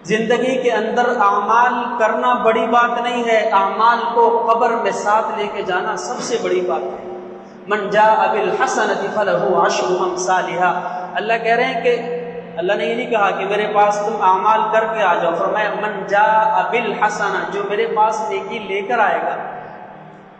زندگی کے اندر اعمال کرنا بڑی بات نہیں ہے، اعمال کو قبر میں ساتھ لے کے جانا سب سے بڑی بات ہے۔ من جاء بالحسنۃ فلہ عشر امثالھا، اللہ کہہ رہے ہیں کہ اللہ نے یہ نہیں کہا کہ میرے پاس تم اعمال کر کے آ جاؤ، فرمایا من جاء بالحسنہ، جو میرے پاس نیکی لے کر آئے گا۔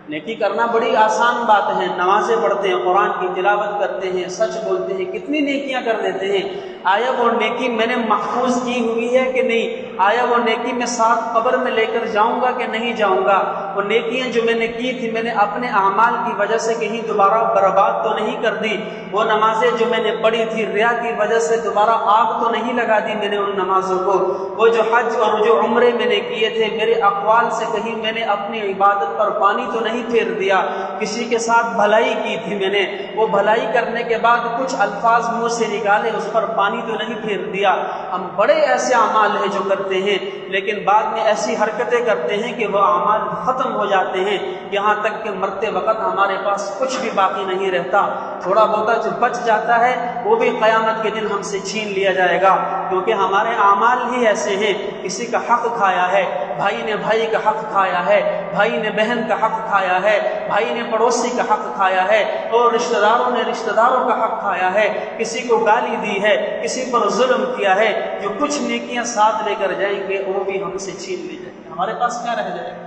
نیکی کرنا بڑی آسان بات ہے، نمازیں پڑھتے ہیں، قرآن کی تلاوت کرتے ہیں، سچ بولتے ہیں، کتنی نیکیاں کر دیتے ہیں، آیا وہ نیکی میں نے محفوظ کی ہوئی ہے کہ نہیں؟ آیا وہ نیکی میں ساتھ قبر میں لے کر جاؤں گا کہ نہیں جاؤں گا؟ وہ نیکیاں جو میں نے کی تھی، میں نے اپنے اعمال کی وجہ سے کہیں دوبارہ برباد تو نہیں کر دی؟ وہ نمازیں جو میں نے پڑھی تھی، ریا کی وجہ سے دوبارہ آگ تو نہیں لگا دی میں نے ان نمازوں کو؟ وہ جو حج اور جو عمرے میں نے کیے تھے، میرے اقوال سے کہیں میں نے اپنی عبادت پر پانی تو نہیں پھیر دیا؟ کسی کے ساتھ بھلائی کی تھی میں نے، وہ بھلائی کرنے کے بعد کچھ الفاظ منہ سے نکالے، اس پر پانی تو نہیں پھیر دیا؟ ہم بڑے ایسے اعمال ہیں جو کرتے ہیں، لیکن بعد میں ایسی حرکتیں کرتے ہیں کہ وہ اعمال ختم ہو جاتے ہیں، یہاں تک کہ مرتے وقت ہمارے پاس کچھ بھی باقی نہیں رہتا۔ تھوڑا بہت جو بچ جاتا ہے وہ بھی قیامت کے دن ہم سے چھین لیا جائے گا، کیونکہ ہمارے اعمال ہی ایسے ہیں۔ کسی کا حق کھایا ہے، بھائی نے بھائی کا حق کھایا ہے، بھائی نے بہن کا حق کھایا ہے، بھائی نے پڑوسی کا حق کھایا ہے، اور رشتہ داروں نے رشتہ داروں کا حق کھایا ہے، کسی کو گالی دی ہے، کسی پر ظلم کیا ہے، جو کچھ نیکیاں ساتھ لے کر جائیں گے وہ بھی ہم سے چھین لی جائیں گے، ہمارے پاس کیا رہ جائے گا؟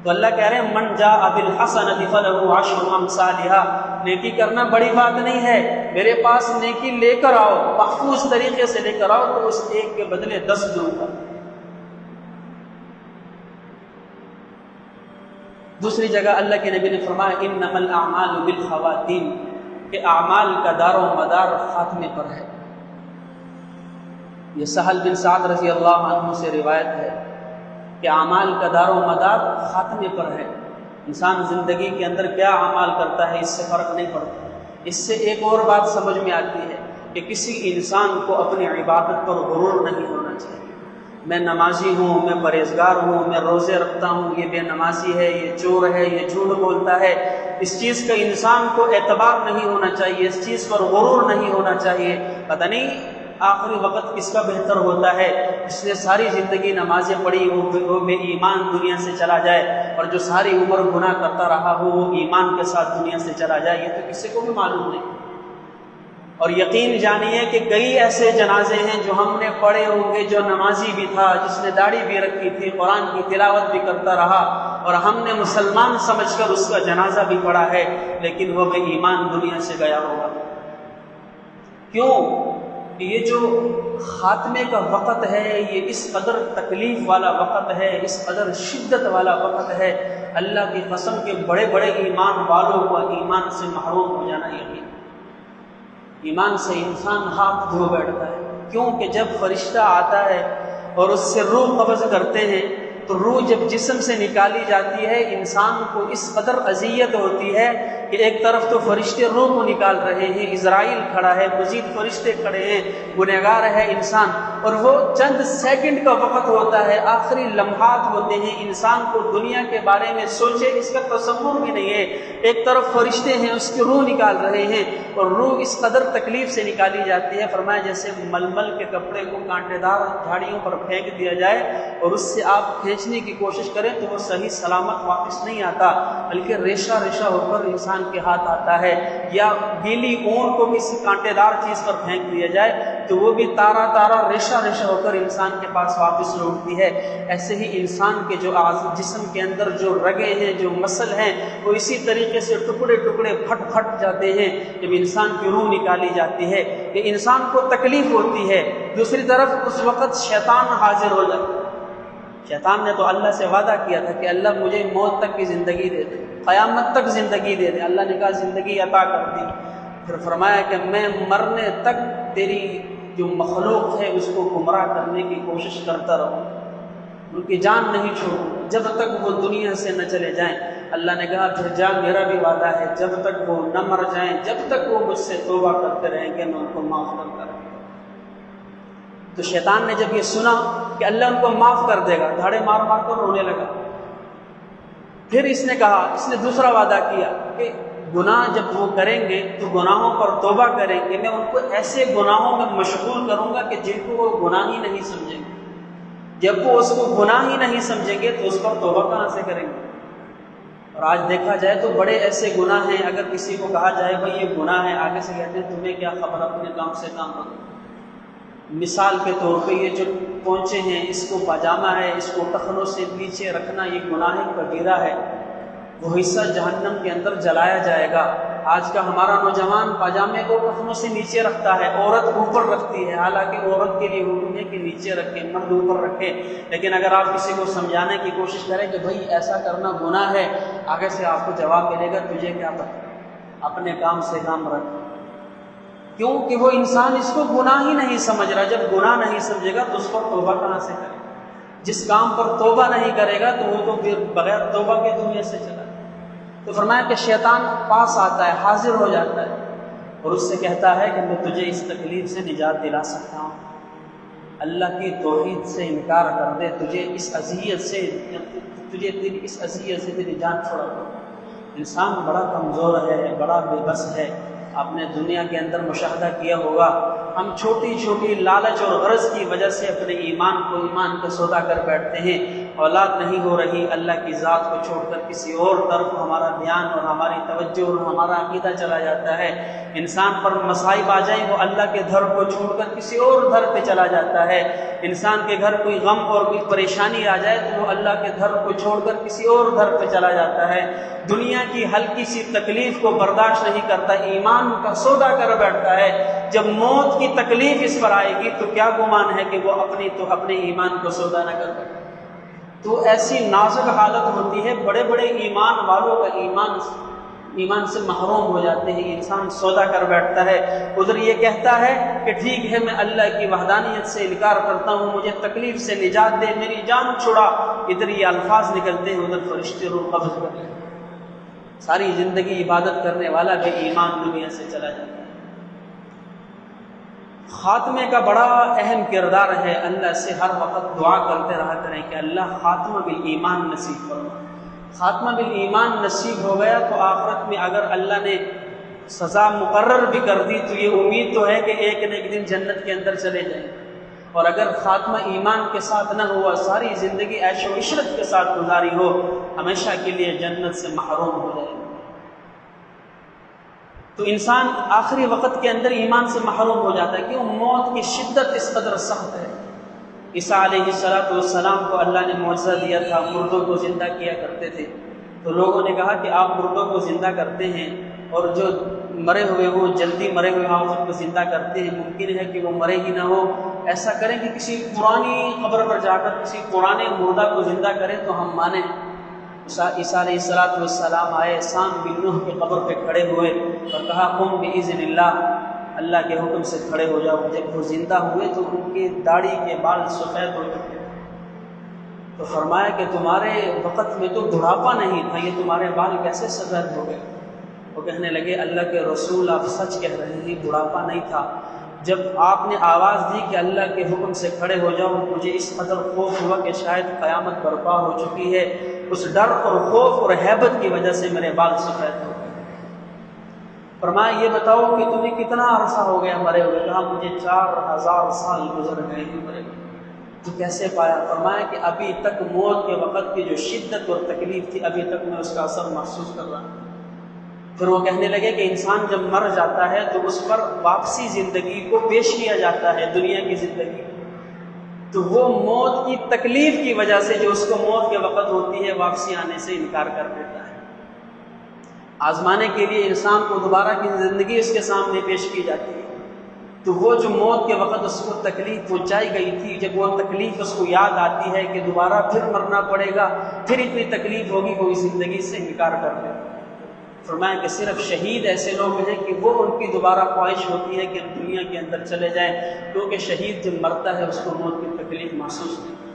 تو اللہ کہہ رہے ہیں من جاء بالحسنۃ فلہ عشر امثالھا، نیکی کرنا بڑی بات نہیں ہے، میرے پاس نیکی لے کر آؤ، محفوظ طریقے سے لے کر آؤ، تو اس ایک کے بدلے 10 دوں گا۔ دوسری جگہ اللہ کے نبی نے فرمایا انما الاعمال بالخواتیم، کہ اعمال کا دار و مدار خاتمے پر ہے۔ یہ سہل بن سعد رضی اللہ عنہ سے روایت ہے کہ اعمال کا دار و مدار خاتمے پر ہے۔ انسان زندگی کے اندر کیا اعمال کرتا ہے اس سے فرق نہیں پڑتا۔ اس سے ایک اور بات سمجھ میں آتی ہے کہ کسی انسان کو اپنی عبادت پر غرور نہیں ہونا چاہیے۔ میں نمازی ہوں، میں پرہیزگار ہوں، میں روزے رکھتا ہوں، یہ بے نمازی ہے، یہ چور ہے، یہ جھوٹ بولتا ہے، اس چیز کا انسان کو اعتبار نہیں ہونا چاہیے، اس چیز پر غرور نہیں ہونا چاہیے۔ پتہ نہیں آخری وقت کس کا بہتر ہوتا ہے، اس نے ساری زندگی نمازیں پڑھی وہ بے ایمان دنیا سے چلا جائے، اور جو ساری عمر گناہ کرتا رہا وہ ایمان کے ساتھ دنیا سے چلا جائے، یہ تو کسی کو بھی معلوم نہیں۔ اور یقین جانیے کہ کئی ایسے جنازے ہیں جو ہم نے پڑھے ہوں گے، جو نمازی بھی تھا، جس نے داڑھی بھی رکھی تھی، قرآن کی تلاوت بھی کرتا رہا، اور ہم نے مسلمان سمجھ کر اس کا جنازہ بھی پڑھا ہے، لیکن وہ بے ایمان دنیا سے گیا ہوگا۔ کیوں؟ کہ یہ جو خاتمے کا وقت ہے، یہ اس قدر تکلیف والا وقت ہے، اس قدر شدت والا وقت ہے، اللہ کی قسم کے بڑے بڑے ایمان والوں کو ایمان سے محروم ہو جانا یقین۔ ایمان سے انسان ہاتھ دھو بیٹھتا ہے، کیونکہ جب فرشتہ آتا ہے اور اس سے روح قبض کرتے ہیں تو روح جب جسم سے نکالی جاتی ہے، انسان کو اس قدر اذیت ہوتی ہے کہ ایک طرف تو فرشتے روح کو نکال رہے ہیں، اسرائیل کھڑا ہے، مزید فرشتے کھڑے ہیں، گنہگار ہے انسان، اور وہ چند سیکنڈ کا وقت ہوتا ہے، آخری لمحات ہوتے ہیں، انسان کو دنیا کے بارے میں سوچے اس کا تصور بھی نہیں ہے۔ ایک طرف فرشتے ہیں اس کی روح نکال رہے ہیں، اور روح اس قدر تکلیف سے نکالی جاتی ہے، فرمایا جیسے ململ کے کپڑے کو کانٹے دار جھاڑیوں پر پھینک دیا جائے اور اس سے آپ کھینچنے کی کوشش کریں تو وہ صحیح سلامت واپس نہیں آتا، بلکہ ریشہ ریشہ ہو کر انسان کے ہاتھ آتا ہے، یا گیلی اون کو کسی کانٹے دار چیز پر پھینک دیا جائے تو وہ بھی تارا تارا ریشہ ریشہ ہو کر انسان کے پاس واپس لوٹتی ہے۔ ایسے ہی انسان کے جو جسم کے اندر جو رگیں ہیں، جو مسل ہیں، وہ اسی طریقے سے ٹکڑے ٹکڑے پھٹ پھٹ جاتے ہیں جب انسان کی روح نکالی جاتی ہے، کہ انسان کو تکلیف ہوتی ہے۔ دوسری طرف اس وقت شیطان حاضر ہو جاتا ہے۔ شیطان نے تو اللہ سے وعدہ کیا تھا کہ اللہ مجھے موت تک کی زندگی دے دے، قیامت تک زندگی دے دے، اللہ نے کہا زندگی عطا کر دی، پھر فرمایا کہ میں مرنے تک تیری جو مخلوق ہے اس کو گمراہ کرنے کی کوشش کرتا رہوں، ان کی جان نہیں چھوڑوں جب تک وہ دنیا سے نہ چلے جائیں۔ اللہ نے کہا پھر جا، میرا بھی وعدہ ہے جب تک وہ نہ مر جائیں، جب تک وہ مجھ سے توبہ کرتے رہیں گے میں ان کو معاف کرتا رہوں گا۔ تو شیطان نے جب یہ سنا کہ اللہ ان کو معاف کر دے گا، دھاڑے مار مار کر رونے لگا۔ پھر اس نے کہا، اس نے دوسرا وعدہ کیا کہ گناہ جب وہ کریں گے تو گناہوں پر توبہ کریں گے، میں ان کو ایسے گناہوں میں مشغول کروں گا کہ جن کو وہ گناہ ہی نہیں سمجھیں گے۔ جب وہ اس کو گناہ ہی نہیں سمجھیں گے تو اس پر توبہ کہاں سے کریں گے؟ اور آج دیکھا جائے تو بڑے ایسے گناہ ہیں، اگر کسی کو کہا جائے بھائی یہ گناہ ہے، آگے سے کہتے ہیں تمہیں کیا خبر، اپنے کام سے کام کرو۔ مثال کے طور پہ یہ جو پونچے ہیں، اس کو پاجامہ ہے، اس کو ٹخنوں سے نیچے رکھنا، یہ گناہ کبیرہ ہے، وہ حصہ جہنم کے اندر جلایا جائے گا۔ آج کا ہمارا نوجوان پاجامے کو ٹخنوں سے نیچے رکھتا ہے، عورت اوپر رکھتی ہے، حالانکہ عورت کے لیے حکم ہے کہ نیچے رکھے، مرد اوپر رکھے۔ لیکن اگر آپ کسی کو سمجھانے کی کوشش کریں کہ بھائی ایسا کرنا گناہ ہے، آگے سے آپ کو جواب ملے گا تجھے کیا پتہ، اپنے کام سے کام رکھ۔ کیونکہ وہ انسان اس کو گناہ ہی نہیں سمجھ رہا۔ جب گناہ نہیں سمجھے گا تو اس پر توبہ کہاں سے کرے؟ جس کام پر توبہ نہیں کرے گا تو وہ تو پھر بغیر توبہ کے دنیا سے چلا۔ تو فرمایا کہ شیطان پاس آتا ہے، حاضر ہو جاتا ہے اور اس سے کہتا ہے کہ میں تجھے اس تکلیف سے نجات دلا سکتا ہوں، اللہ کی توحید سے انکار کر دے، تجھے اس اذیت سے تیری جان چھڑا دو۔ انسان بڑا کمزور ہے، بڑا بے بس ہے۔ آپ نے دنیا کے اندر مشاہدہ کیا ہوگا، ہم چھوٹی چھوٹی لالچ اور غرض کی وجہ سے اپنے ایمان کا سودا کر بیٹھتے ہیں۔ اولاد نہیں ہو رہی، اللہ کی ذات کو چھوڑ کر کسی اور طرف ہمارا دھیان اور ہماری توجہ اور ہمارا عقیدہ چلا جاتا ہے۔ انسان پر مصائب آ جائیں وہ اللہ کے گھر کو چھوڑ کر کسی اور گھر پہ چلا جاتا ہے۔ انسان کے گھر کوئی غم اور کوئی پریشانی آ جائے تو وہ اللہ کے گھر کو چھوڑ کر کسی اور گھر پہ چلا جاتا ہے۔ دنیا کی ہلکی سی تکلیف کو برداشت نہیں کرتا، ایمان کا سودا کر بیٹھتا ہے۔ جب موت کی تکلیف اس پر آئے گی تو کیا گمان ہے کہ وہ اپنے ایمان کو سودا نہ کر بیٹھے۔ تو ایسی نازک حالت ہوتی ہے، بڑے بڑے ایمان والوں کا ایمان سے محروم ہو جاتے ہیں، انسان سودا کر بیٹھتا ہے۔ ادھر یہ کہتا ہے کہ ٹھیک ہے میں اللہ کی وحدانیت سے انکار کرتا ہوں، مجھے تکلیف سے نجات دے، میری جان چھڑا۔ ادھر یہ الفاظ نکلتے ہیں، ادھر فرشتے روح قبض کر لیں۔ ساری زندگی عبادت کرنے والا بھی ایمان دنیا سے چلا جاتا ہے۔ خاتمے کا بڑا اہم کردار ہے، اللہ سے ہر وقت دعا کرتے رہا کریں کہ اللہ خاتمہ بالایمان نصیب فرما۔ خاتمہ بالایمان نصیب ہو گیا تو آخرت میں اگر اللہ نے سزا مقرر بھی کر دی تو یہ امید تو ہے کہ ایک نہ ایک دن جنت کے اندر چلے جائیں، اور اگر خاتمہ ایمان کے ساتھ نہ ہوا، ساری زندگی عیش و عشرت کے ساتھ گزاری ہو، ہمیشہ کے لیے جنت سے محروم ہو جائے۔ تو انسان آخری وقت کے اندر ایمان سے محروم ہو جاتا ہے، کیوں؟ موت کی شدت اس قدر سخت ہے۔ عیسیٰ علیہ السلام کو اللہ نے معجزہ دیا تھا، مردوں کو زندہ کیا کرتے تھے۔ تو لوگوں نے کہا کہ آپ مردوں کو زندہ کرتے ہیں اور جو مرے ہوئے ہوں، جلدی مرے ہوئے ہوں ان کو زندہ کرتے ہیں، ممکن ہے کہ وہ مرے ہی نہ ہو، ایسا کریں کہ کسی پرانی قبر پر جا کر کسی پرانے مردہ کو زندہ کریں تو ہم مانیں۔ عیسیٰ علیہ السلام آئے، سام بن نوح کی قبر پہ کھڑے ہوئے اور کہا قم بإذن اللہ کے حکم سے کھڑے ہو جاؤ۔ جب وہ زندہ ہوئے تو ان کے داڑھی کے بال سفید ہو چکے، تو فرمایا کہ تمہارے وقت میں تو بڑھاپا نہیں تھا، یہ تمہارے بال کیسے سفید ہو گئے؟ وہ کہنے لگے اللہ کے رسول آپ سچ کہہ رہے ہیں، بڑھاپا نہیں تھا۔ جب آپ نے آواز دی کہ اللہ کے حکم سے کھڑے ہو جاؤ، مجھے اس قدر خوف ہوا کہ شاید قیامت برپا ہو چکی ہے۔ اس ڈر اور خوف اور ہیبت کی وجہ سے میرے بال سفید ہو گئے۔ فرمایا یہ بتاؤ کہ تمہیں کتنا عرصہ ہو گیا مرے ہوئے؟ کہا مجھے 4000 سال گزر گئے ہیں مرے ہوئے۔ تو کیسے پایا؟ فرمایا کہ ابھی تک موت کے وقت کی جو شدت اور تکلیف تھی ابھی تک میں اس کا اثر محسوس کر رہا ہوں۔ پھر وہ کہنے لگے کہ انسان جب مر جاتا ہے تو اس پر واپسی زندگی کو پیش کیا جاتا ہے، دنیا کی زندگی، تو وہ موت کی تکلیف کی وجہ سے جو اس کو موت کے وقت ہوتی ہے واپسی آنے سے انکار کر دیتا ہے۔ آزمانے کے لیے انسان کو دوبارہ کی زندگی اس کے سامنے پیش کی جاتی ہے، تو وہ جو موت کے وقت اس کو تکلیف پہنچائی گئی تھی، جب وہ تکلیف اس کو یاد آتی ہے کہ دوبارہ پھر مرنا پڑے گا، پھر اتنی تکلیف ہوگی، وہ اس زندگی سے انکار کر دے۔ فرمایا کہ صرف شہید ایسے لوگ ہیں کہ وہ ان کی دوبارہ خواہش ہوتی ہے کہ ہم دنیا کے اندر چلے جائیں، کیونکہ شہید جب مرتا ہے اس کو موت کی تکلیف محسوس نہیں۔